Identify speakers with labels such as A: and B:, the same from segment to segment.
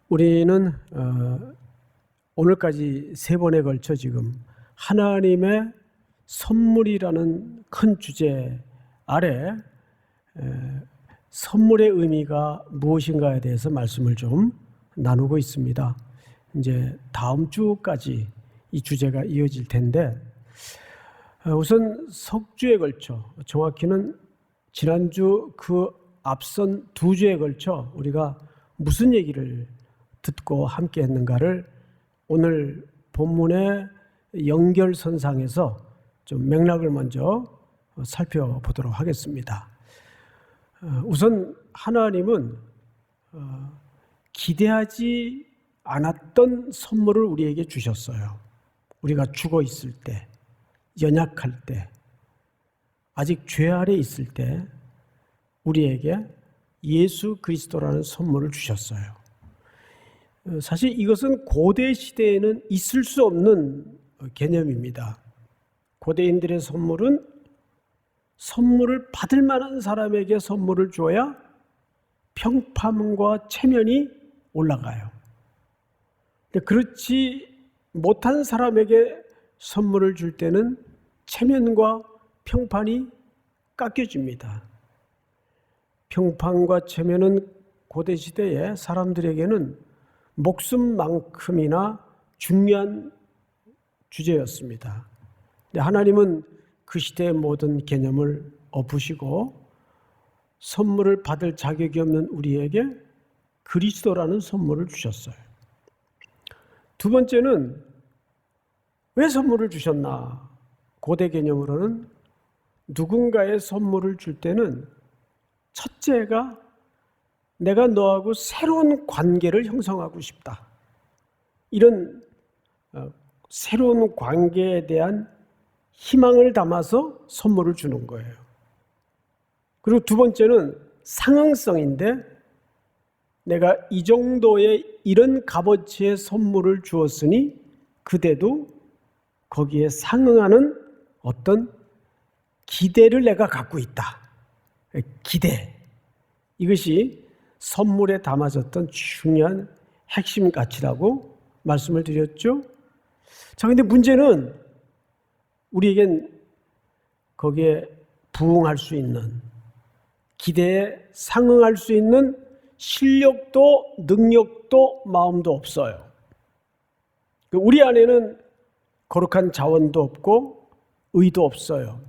A: 우리는 오늘까지 3번에 걸쳐 지금 하나님의 선물이라는 큰 주제 아래 선물의 의미가 무엇인가에 대해서 말씀을 좀 나누고 있습니다. 이제 다음 주까지 이 주제가 이어질 텐데, 우선 석주에 걸쳐, 정확히는 지난주 그 앞선 2주에 걸쳐 우리가 무슨 얘기를 듣고 함께 했는가를 오늘 본문의 연결선상에서 좀 맥락을 먼저 살펴보도록 하겠습니다. 우선 하나님은 기대하지 않았던 선물을 우리에게 주셨어요. 우리가 죽어 있을 때, 연약할 때, 아직 죄 아래 있을 때 우리에게 예수 그리스도라는 선물을 주셨어요. 사실 이것은 고대 시대에는 있을 수 없는 개념입니다. 고대인들의 선물은 선물을 받을 만한 사람에게 선물을 줘야 평판과 체면이 올라가요. 근데 그렇지 못한 사람에게 선물을 줄 때는 체면과 평판이 깎여집니다. 평판과 체면은 고대 시대의 사람들에게는 목숨만큼이나 중요한 주제였습니다. 근데 하나님은 그 시대의 모든 개념을 엎으시고 선물을 받을 자격이 없는 우리에게 그리스도라는 선물을 주셨어요. 두 번째는 왜 선물을 주셨나? 고대 개념으로는 누군가의 선물을 줄 때는 첫째가 내가 너하고 새로운 관계를 형성하고 싶다. 이런 새로운 관계에 대한 희망을 담아서 선물을 주는 거예요. 그리고 두 번째는 상응성인데, 내가 이 정도의 이런 값어치의 선물을 주었으니 그대도 거기에 상응하는 어떤 기대를 내가 갖고 있다. 기대. 이것이 선물에 담아졌던 중요한 핵심 가치라고 말씀을 드렸죠. 자, 근데 문제는 우리에겐 거기에 부응할 수 있는, 기대에 상응할 수 있는 실력도 능력도 마음도 없어요. 우리 안에는 거룩한 자원도 없고 의도 없어요.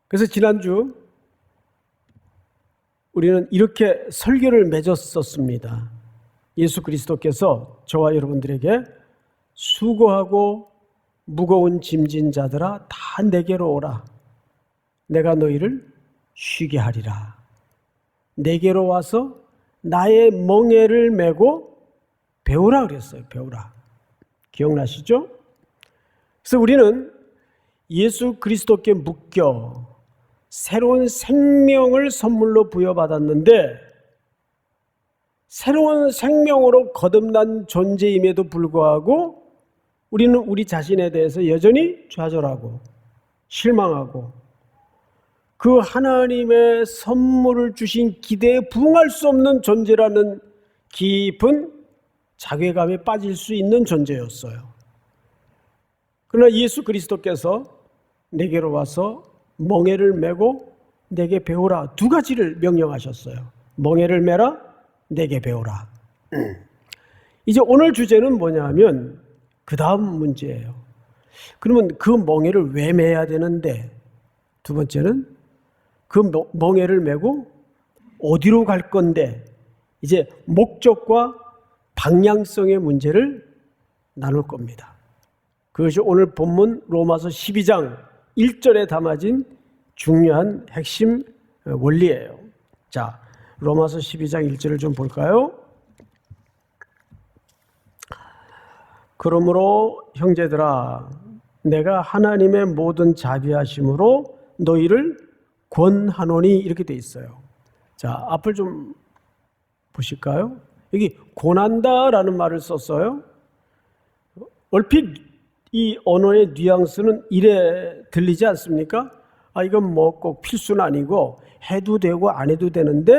A: 그래서 지난주 우리는 이렇게 설교를 맺었었습니다. 예수 그리스도께서 저와 여러분들에게 수고하고 무거운 짐진 자들아 다 내게로 오라. 내가 너희를 쉬게 하리라. 내게로 와서 나의 멍에를 메고 배우라 그랬어요. 배우라. 기억나시죠? 그래서 우리는 예수 그리스도께 묶여 새로운 생명을 선물로 부여받았는데, 새로운 생명으로 거듭난 존재임에도 불구하고 우리는 우리 자신에 대해서 여전히 좌절하고 실망하고 그 하나님의 선물을 주신 기대에 부응할 수 없는 존재라는 깊은 자괴감에 빠질 수 있는 존재였어요. 그러나 예수 그리스도께서 내게로 와서 멍에를 메고 내게 배우라, 두 가지를 명령하셨어요. 멍에를 메라, 내게 배우라. 이제 오늘 주제는 뭐냐면 그 다음 문제예요. 그러면 그 멍에를 왜 메야 되는데, 두 번째는 그 멍에를 메고 어디로 갈 건데, 이제 목적과 방향성의 문제를 나눌 겁니다. 그것이 오늘 본문 로마서 12장 1절에 담아진 중요한 핵심 원리예요. 자, 로마서 12장 1절을 좀 볼까요? 그러므로 형제들아, 내가 하나님의 모든 자비하심으로 너희를 권하노니, 이렇게 돼 있어요. 자, 앞을 좀 보실까요? 여기 권한다라는 말을 썼어요. 얼핏 이 언어의 뉘앙스는 이래 들리지 않습니까? 아, 이건 뭐 꼭 필수는 아니고 해도 되고 안 해도 되는데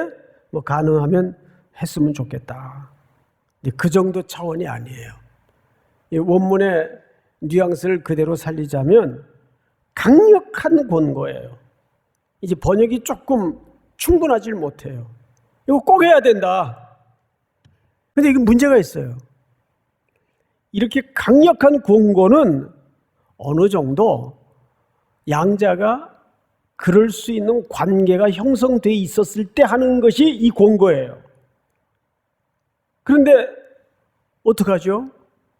A: 뭐 가능하면 했으면 좋겠다. 그 정도 차원이 아니에요. 이 원문의 뉘앙스를 그대로 살리자면 강력한 권고예요. 이제 번역이 조금 충분하지 못해요. 이거 꼭 해야 된다. 근데 이게 문제가 있어요. 이렇게 강력한 권고는 어느 정도 양자가 그럴 수 있는 관계가 형성되어 있었을 때 하는 것이 이 권고예요. 그런데 어떡하죠?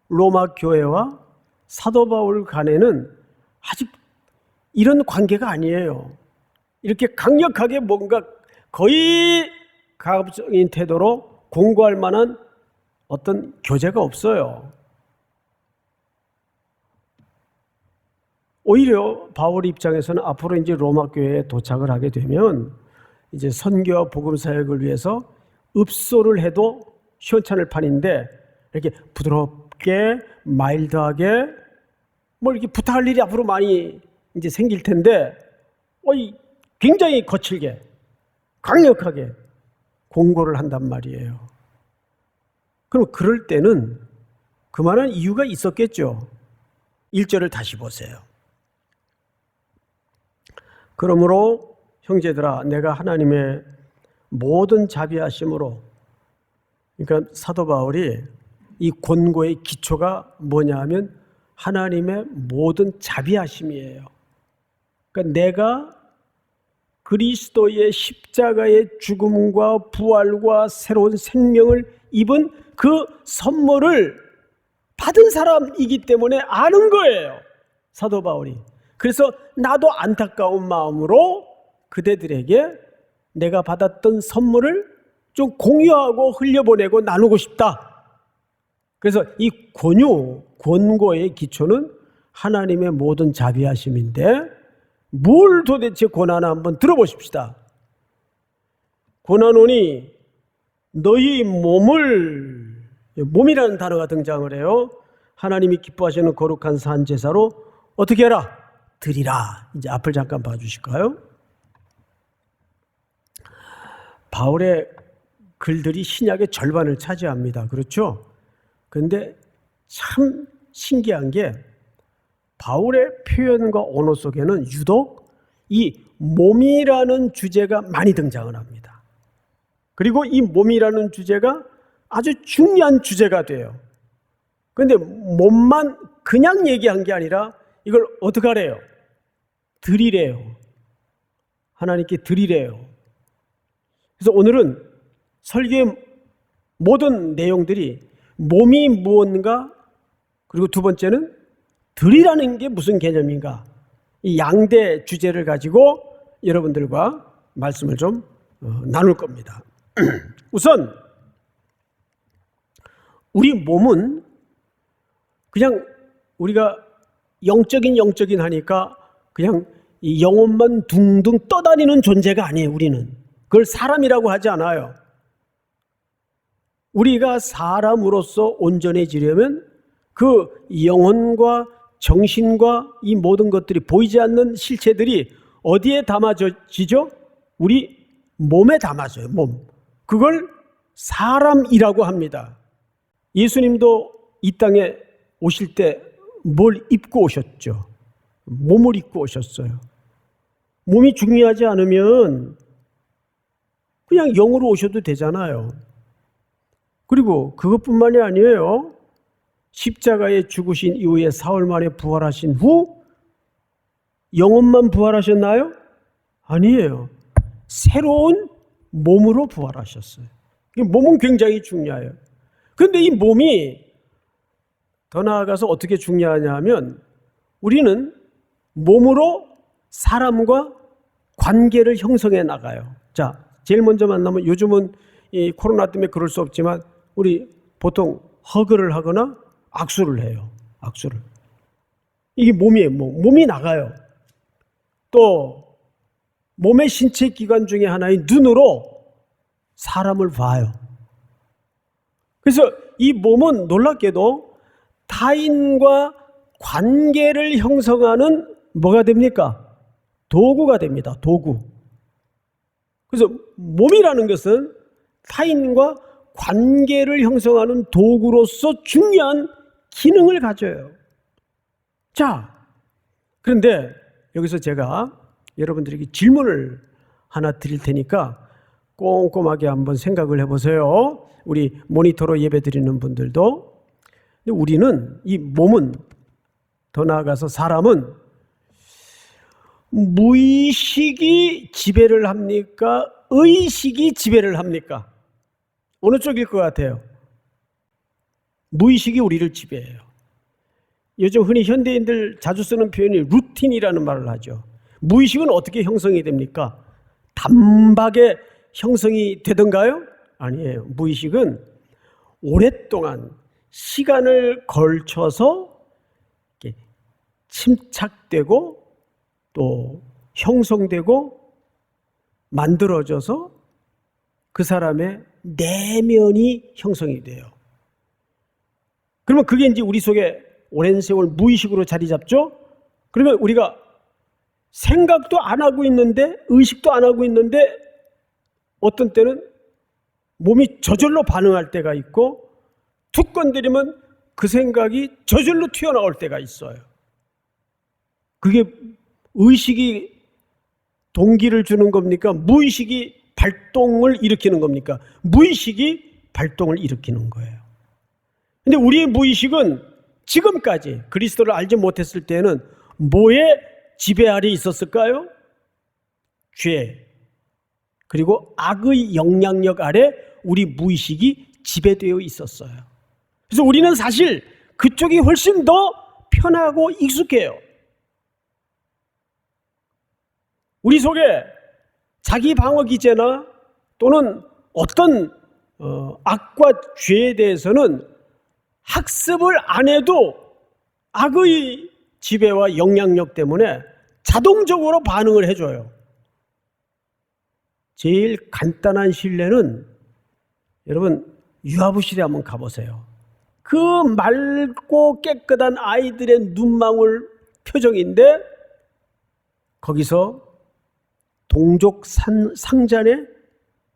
A: 로마 교회와 사도 바울 간에는 아직 이런 관계가 아니에요. 이렇게 강력하게 뭔가 거의 가급적인 태도로 권고할 만한 어떤 교제가 없어요. 오히려 바울 입장에서는 앞으로 이제 로마 교회에 도착을 하게 되면 이제 선교와 복음 사역을 위해서 읍소를 해도 시원찮을 판인데 이렇게 부드럽게 마일드하게 뭐 이렇게 부탁할 일이 앞으로 많이 이제 생길 텐데 굉장히 거칠게 강력하게 공고를 한단 말이에요. 그럼 그럴 때는 그만한 이유가 있었겠죠. 1절을 다시 보세요. 그러므로 형제들아 내가 하나님의 모든 자비하심으로, 그러니까 사도 바울이 이 권고의 기초가 뭐냐 하면 하나님의 모든 자비하심이에요. 그러니까 내가 그리스도의 십자가의 죽음과 부활과 새로운 생명을 입은 그 선물을 받은 사람이기 때문에 아는 거예요, 사도 바울이. 그래서 나도 안타까운 마음으로 그대들에게 내가 받았던 선물을 좀 공유하고 흘려보내고 나누고 싶다. 그래서 이 권고의 기초는 하나님의 모든 자비하심인데 뭘 도대체 권하나 한번 들어보십시다. 권하노니 너희 몸이라는 단어가 등장을 해요. 하나님이 기뻐하시는 거룩한 산제사로 어떻게 해라? 드리라. 이제 앞을 잠깐 봐주실까요? 바울의 글들이 신약의 절반을 차지합니다. 그렇죠? 그런데 참 신기한 게 바울의 표현과 언어 속에는 유독 이 몸이라는 주제가 많이 등장을 합니다. 그리고 이 몸이라는 주제가 아주 중요한 주제가 돼요. 그런데 몸만 그냥 얘기한 게 아니라 이걸 어떻게 하래요? 드리래요. 하나님께 드리래요. 그래서 오늘은 설교의 모든 내용들이 몸이 무엇인가, 그리고 두 번째는 드리라는 게 무슨 개념인가, 이 양대 주제를 가지고 여러분들과 말씀을 좀 나눌 겁니다. 우선 우리 몸은 그냥 우리가 영적인 하니까 그냥 이 영혼만 둥둥 떠다니는 존재가 아니에요. 우리는 그걸 사람이라고 하지 않아요. 우리가 사람으로서 온전해지려면 그 영혼과 정신과 이 모든 것들이 보이지 않는 실체들이 어디에 담아지죠? 우리 몸에 담아져요. 몸. 그걸 사람이라고 합니다. 예수님도 이 땅에 오실 때 뭘 입고 오셨죠? 몸을 입고 오셨어요. 몸이 중요하지 않으면 그냥 영으로 오셔도 되잖아요. 그리고 그것뿐만이 아니에요. 십자가에 죽으신 이후에 사흘 만에 부활하신 후 영혼만 부활하셨나요? 아니에요. 새로운 몸으로 부활하셨어요. 몸은 굉장히 중요해요. 그런데 이 몸이 더 나아가서 어떻게 중요하냐 하면 우리는 몸으로 사람과 관계를 형성해 나가요. 자, 제일 먼저 만나면 요즘은 이 코로나 때문에 그럴 수 없지만 우리 보통 허그를 하거나 악수를 해요. 악수를. 이게 몸이에요. 몸이 나가요. 또 몸의 신체 기관 중에 하나인 눈으로 사람을 봐요. 그래서 이 몸은 놀랍게도 타인과 관계를 형성하는 뭐가 됩니까? 도구가 됩니다. 도구. 그래서 몸이라는 것은 타인과 관계를 형성하는 도구로서 중요한 기능을 가져요. 자, 그런데 여기서 제가 여러분들에게 질문을 하나 드릴 테니까 꼼꼼하게 한번 생각을 해보세요. 우리 모니터로 예배 드리는 분들도. 근데 우리는, 이 몸은, 더 나아가서 사람은 무의식이 지배를 합니까? 의식이 지배를 합니까? 어느 쪽일 것 같아요? 무의식이 우리를 지배해요. 요즘 흔히 현대인들 자주 쓰는 표현이 루틴이라는 말을 하죠. 무의식은 어떻게 형성이 됩니까? 단박에 형성이 되던가요? 아니에요. 무의식은 오랫동안 시간을 걸쳐서 침착되고 또 형성되고 만들어져서 그 사람의 내면이 형성이 돼요. 그러면 그게 이제 우리 속에 오랜 세월 무의식으로 자리 잡죠? 그러면 우리가 생각도 안 하고 있는데, 의식도 안 하고 있는데, 어떤 때는 몸이 저절로 반응할 때가 있고, 툭 건드리면 그 생각이 저절로 튀어나올 때가 있어요. 그게 의식이 동기를 주는 겁니까? 무의식이 발동을 일으키는 겁니까? 무의식이 발동을 일으키는 거예요. 근데 우리의 무의식은 지금까지 그리스도를 알지 못했을 때는 뭐의 지배 아래 있었을까요? 죄, 그리고 악의 영향력 아래 우리 무의식이 지배되어 있었어요. 그래서 우리는 사실 그쪽이 훨씬 더 편하고 익숙해요. 우리 속에 자기 방어 기제나 또는 어떤 악과 죄에 대해서는 학습을 안 해도 악의 지배와 영향력 때문에 자동적으로 반응을 해줘요. 제일 간단한 신뢰는 여러분 유아부실에 한번 가보세요. 그 맑고 깨끗한 아이들의 눈망울 표정인데 거기서 동족 상잔의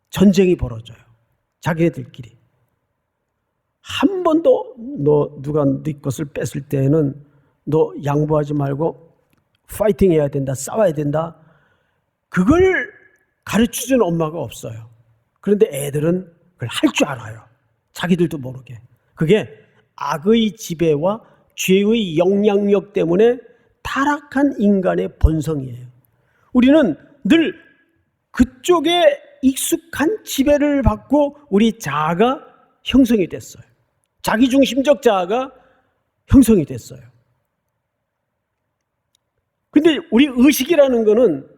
A: 전쟁이 벌어져요. 자기네들끼리. 한 번도 누가 네 것을 뺏을 때에는 너 양보하지 말고 파이팅 해야 된다, 싸워야 된다. 그걸 가르쳐준 엄마가 없어요. 그런데 애들은 그걸 할 줄 알아요. 자기들도 모르게. 그게 악의 지배와 죄의 영향력 때문에 타락한 인간의 본성이에요. 우리는 늘 그쪽에 익숙한 지배를 받고 우리 자아가 형성이 됐어요. 자기중심적 자아가 형성이 됐어요. 근데 우리 의식이라는 거는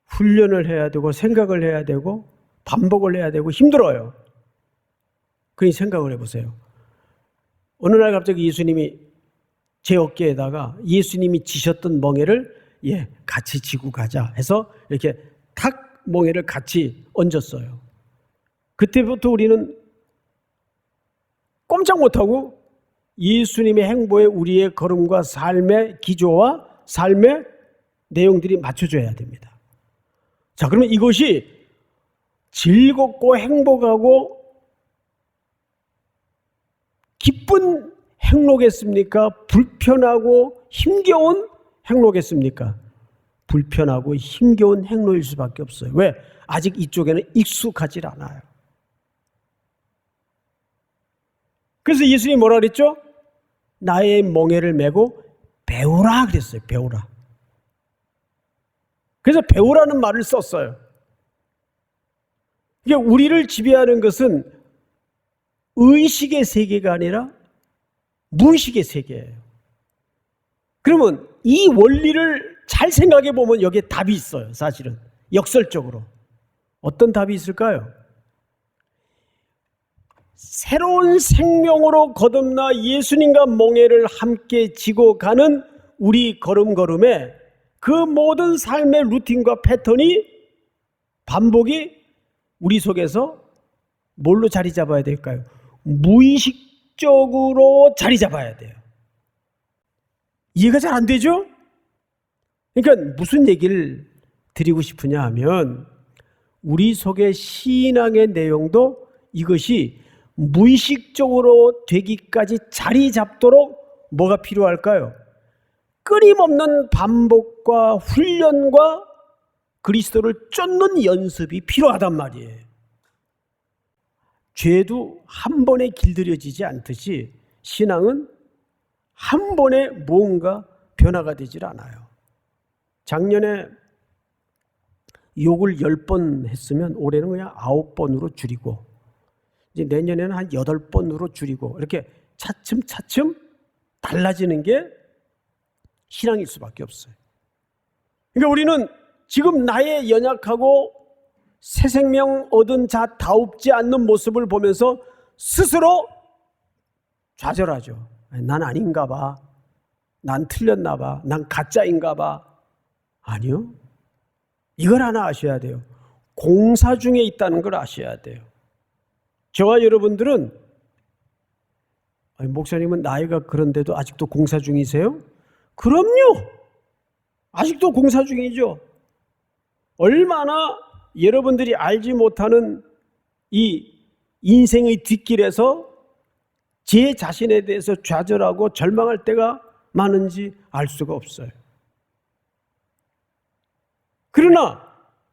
A: 훈련을 해야 되고 생각을 해야 되고 반복을 해야 되고 힘들어요. 그러니 생각을 해보세요. 어느 날 갑자기 예수님이 제 어깨에다가 예수님이 지셨던 멍에를 같이 지고 가자 해서 이렇게 탁 멍에를 같이 얹었어요. 그때부터 우리는 꼼짝 못하고 예수님의 행보에 우리의 걸음과 삶의 기조와 삶의 내용들이 맞춰져야 됩니다. 자, 그러면 이것이 즐겁고 행복하고 기쁜 행로겠습니까? 불편하고 힘겨운 행로겠습니까? 불편하고 힘겨운 행로일 수밖에 없어요. 왜? 아직 이쪽에는 익숙하지 않아요. 그래서 예수님이 뭐라 그랬죠? 나의 멍에를 메고 배우라 그랬어요. 배우라. 그래서 배우라는 말을 썼어요. 이게 우리를 지배하는 것은 의식의 세계가 아니라 무의식의 세계예요. 그러면 이 원리를 잘 생각해 보면 여기에 답이 있어요. 사실은 역설적으로. 어떤 답이 있을까요? 새로운 생명으로 거듭나 예수님과 멍에를 함께 지고 가는 우리 걸음걸음에 그 모든 삶의 루틴과 패턴이 반복이 우리 속에서 뭘로 자리 잡아야 될까요? 무의식적으로 자리 잡아야 돼요. 이해가 잘 안 되죠? 그러니까 무슨 얘기를 드리고 싶으냐 하면 우리 속의 신앙의 내용도 이것이 무의식적으로 되기까지 자리 잡도록 뭐가 필요할까요? 끊임없는 반복과 훈련과 그리스도를 쫓는 연습이 필요하단 말이에요. 죄도 한 번에 길들여지지 않듯이 신앙은 한 번에 뭔가 변화가 되질 않아요. 작년에 욕을 10번 했으면 올해는 그냥 9번으로 줄이고, 이제 내년에는 한 8번으로 줄이고, 이렇게 차츰차츰 달라지는 게 신앙일 수밖에 없어요. 그러니까 우리는 지금 나의 연약하고 새 생명 얻은 자다웁지 않는 모습을 보면서 스스로 좌절하죠. 난 아닌가 봐. 난 틀렸나 봐. 난 가짜인가 봐. 아니요. 이걸 하나 아셔야 돼요. 공사 중에 있다는 걸 아셔야 돼요. 저와 여러분들은, 목사님은 나이가 그런데도 아직도 공사 중이세요? 그럼요. 아직도 공사 중이죠. 얼마나 여러분들이 알지 못하는 이 인생의 뒷길에서 제 자신에 대해서 좌절하고 절망할 때가 많은지 알 수가 없어요.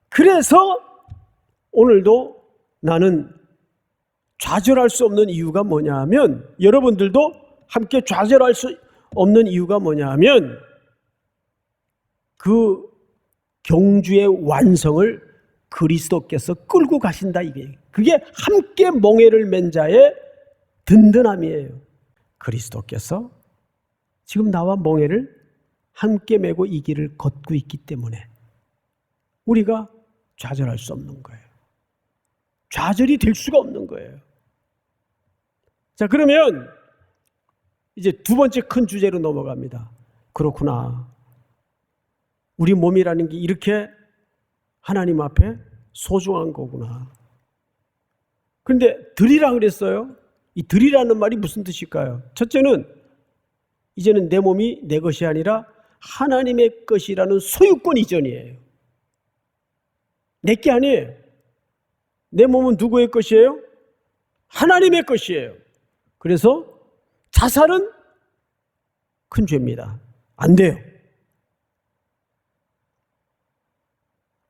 A: 그래서 오늘도 나는 좌절할 수 없는 이유가 뭐냐 하면, 여러분들도 함께 좌절할 수 없는 이유가 뭐냐 하면, 그 경주의 완성을 그리스도께서 끌고 가신다, 이게. 그게 함께 멍에를 맨 자의 든든함이에요. 그리스도께서 지금 나와 멍에를 함께 메고 이 길을 걷고 있기 때문에 우리가 좌절할 수 없는 거예요. 좌절이 될 수가 없는 거예요. 자, 그러면 이제 두 번째 큰 주제로 넘어갑니다. 그렇구나. 우리 몸이라는 게 이렇게 하나님 앞에 소중한 거구나. 그런데 드리라 그랬어요. 이 드리라는 말이 무슨 뜻일까요? 첫째는 이제는 내 몸이 내 것이 아니라 하나님의 것이라는 소유권 이전이에요. 내 게 아니에요. 내 몸은 누구의 것이에요? 하나님의 것이에요. 그래서 자살은 큰 죄입니다. 안 돼요.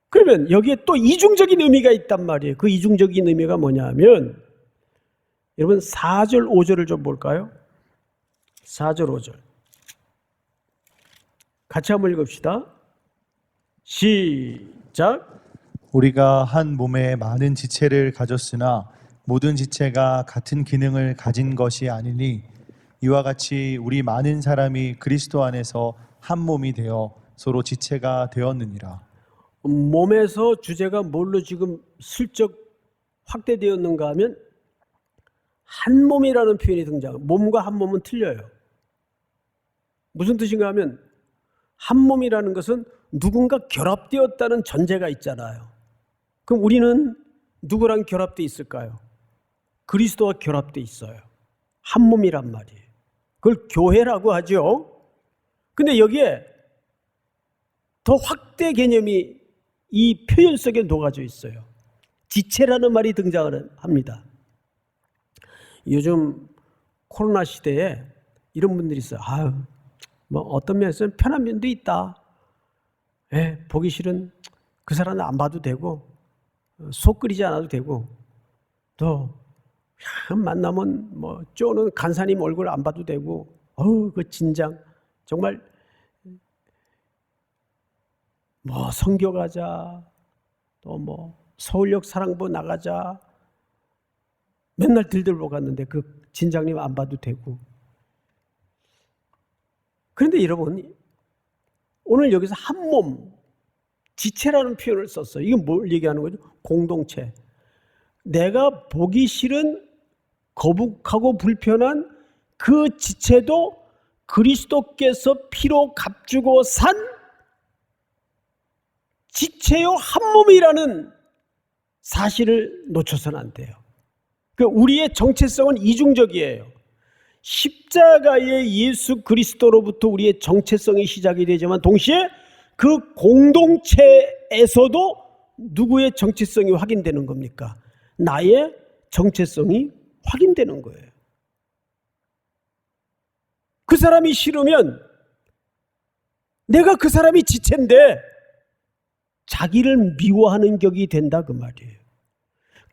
A: 그러면 여기에 또 이중적인 의미가 있단 말이에요. 그 이중적인 의미가 뭐냐 하면, 여러분 4절 5절을 좀 볼까요? 4절 5절 같이 한번 읽읍시다. 시작.
B: 우리가 한 몸에 많은 지체를 가졌으나 모든 지체가 같은 기능을 가진 것이 아니니 이와 같이 우리 많은 사람이 그리스도 안에서 한 몸이 되어 서로 지체가 되었느니라.
A: 몸에서 주제가 뭘로 지금 슬쩍 확대되었는가 하면 한 몸이라는 표현이 등장해요. 몸과 한 몸은 틀려요. 무슨 뜻인가 하면 한 몸이라는 것은 누군가 결합되었다는 전제가 있잖아요. 그럼 우리는 누구랑 결합되어 있을까요? 그리스도와 결합되어 있어요. 한 몸이란 말이에요. 그걸 교회라고 하죠. 근데 여기에 더 확대 개념이 이 표현 속에 녹아져 있어요. 지체라는 말이 등장을 합니다. 요즘 코로나 시대에 이런 분들이 있어요. 뭐 어떤 면에서는 편한 면도 있다. 보기 싫은 그 사람은 안 봐도 되고, 속 끓이지 않아도 되고, 또 만나면 뭐 쪼는 간사님 얼굴 안 봐도 되고, 그 진장 정말 뭐 선교 가자, 또 뭐 서울역 사랑부 나가자, 맨날 들들보 갔는데 그 진장님 안 봐도 되고. 그런데 여러분, 오늘 여기서 한 몸, 지체라는 표현을 썼어요. 이건 뭘 얘기하는 거죠? 공동체. 내가 보기 싫은 거북하고 불편한 그 지체도 그리스도께서 피로 값주고 산 지체요 한 몸이라는 사실을 놓쳐서는 안 돼요. 우리의 정체성은 이중적이에요. 십자가의 예수 그리스도로부터 우리의 정체성이 시작이 되지만 동시에 그 공동체에서도 누구의 정체성이 확인되는 겁니까? 나의 정체성이 확인되는 거예요. 그 사람이 싫으면 내가 그 사람이 지체인데 자기를 미워하는 격이 된다 그 말이에요.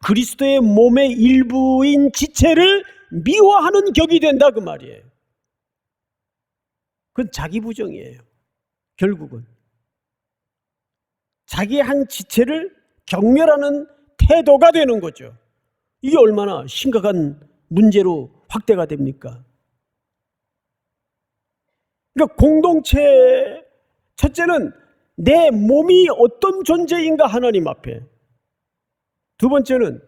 A: 그리스도의 몸의 일부인 지체를 미워하는 격이 된다 그 말이에요. 그건 자기 부정이에요. 결국은 자기의 한 지체를 경멸하는 태도가 되는 거죠. 이게 얼마나 심각한 문제로 확대가 됩니까? 그러니까 공동체, 첫째는 내 몸이 어떤 존재인가 하나님 앞에. 두 번째는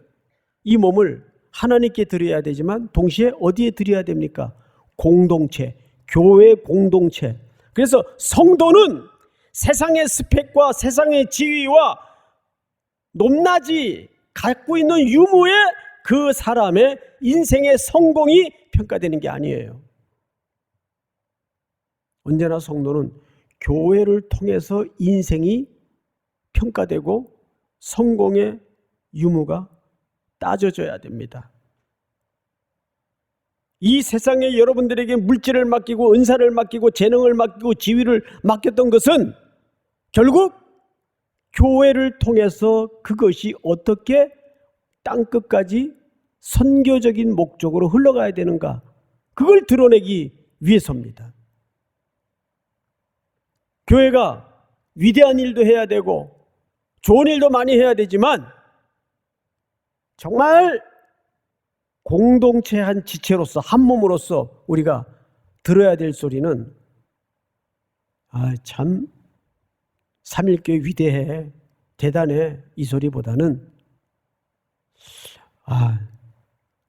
A: 이 몸을 하나님께 드려야 되지만 동시에 어디에 드려야 됩니까? 공동체, 교회 공동체. 그래서 성도는 세상의 스펙과 세상의 지위와 높낮이 갖고 있는 유무에 그 사람의 인생의 성공이 평가되는 게 아니에요. 언제나 성도는 교회를 통해서 인생이 평가되고 성공의 유무가 따져져야 됩니다. 이 세상에 여러분들에게 물질을 맡기고 은사를 맡기고 재능을 맡기고 지위를 맡겼던 것은 결국 교회를 통해서 그것이 어떻게 땅끝까지 선교적인 목적으로 흘러가야 되는가, 그걸 드러내기 위해서입니다. 교회가 위대한 일도 해야 되고 좋은 일도 많이 해야 되지만 정말 공동체 한 지체로서 한 몸으로서 우리가 들어야 될 소리는 참 삼일교회 위대해, 대단해, 이 소리보다는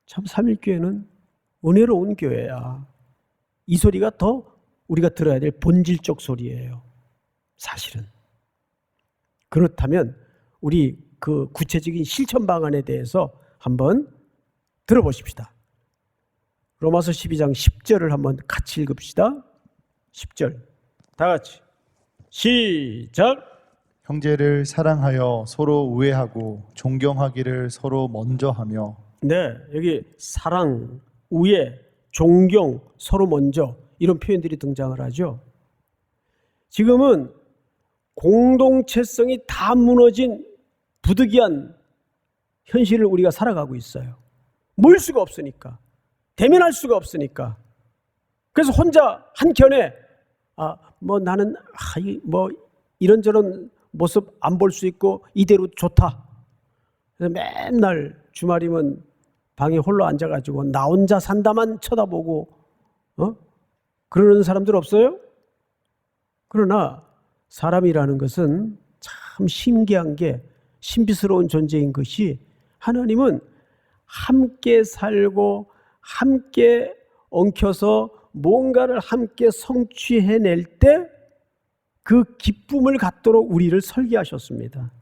A: 참 삼일교회는 은혜로운 교회야, 이 소리가 더 우리가 들어야 될 본질적 소리예요. 사실은. 그렇다면 우리 그 구체적인 실천 방안에 대해서 한번 들어보십시다. 로마서 12장 10절을 한번 같이 읽읍시다. 10절 다 같이 시작.
B: 형제를 사랑하여 서로 우애하고 존경하기를 서로 먼저 하며.
A: 네, 여기 사랑, 우애, 존경, 서로 먼저, 이런 표현들이 등장을 하죠. 지금은 공동체성이 다 무너진 부득이한 현실을 우리가 살아가고 있어요. 모일 수가 없으니까, 대면할 수가 없으니까. 그래서 혼자 한켠에 나는 이런저런 모습 안 볼 수 있고 이대로 좋다. 그래서 맨날 주말이면 방에 홀로 앉아가지고 나 혼자 산다만 쳐다보고 그러는 사람들 없어요? 그러나 사람이라는 것은 참 신기한 게, 신비스러운 존재인 것이, 하나님은 함께 살고 함께 엉켜서 뭔가를 함께 성취해낼 때 그 기쁨을 갖도록 우리를 설계하셨습니다.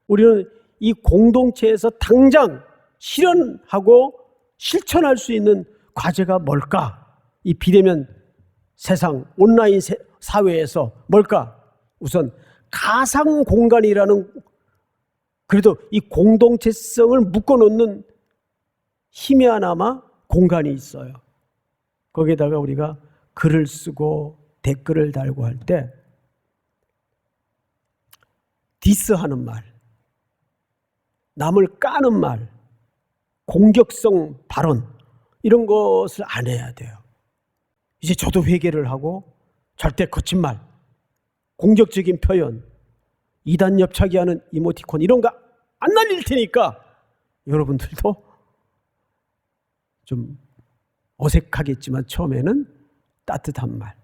A: 우리는 이 공동체에서 당장 실현하고 실천할 수 있는 과제가 뭘까? 이 비대면 세상, 온라인 사회에서 뭘까? 우선 가상 공간이라는, 그래도 이 공동체성을 묶어놓는 희미하나마 공간이 있어요. 거기에다가 우리가 글을 쓰고 댓글을 달고 할 때 디스하는 말, 남을 까는 말, 공격성 발언, 이런 것을 안 해야 돼요. 이제 저도 회개를 하고 절대 거친 말, 공격적인 표현, 이단 옆차기 하는 이모티콘, 이런 거 안 날릴 테니까 여러분들도 좀 어색하겠지만 처음에는 따뜻한 말,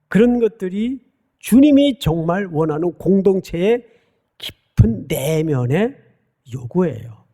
A: 그런 것들이 주님이 정말 원하는 공동체의 깊은 내면의 요구예요.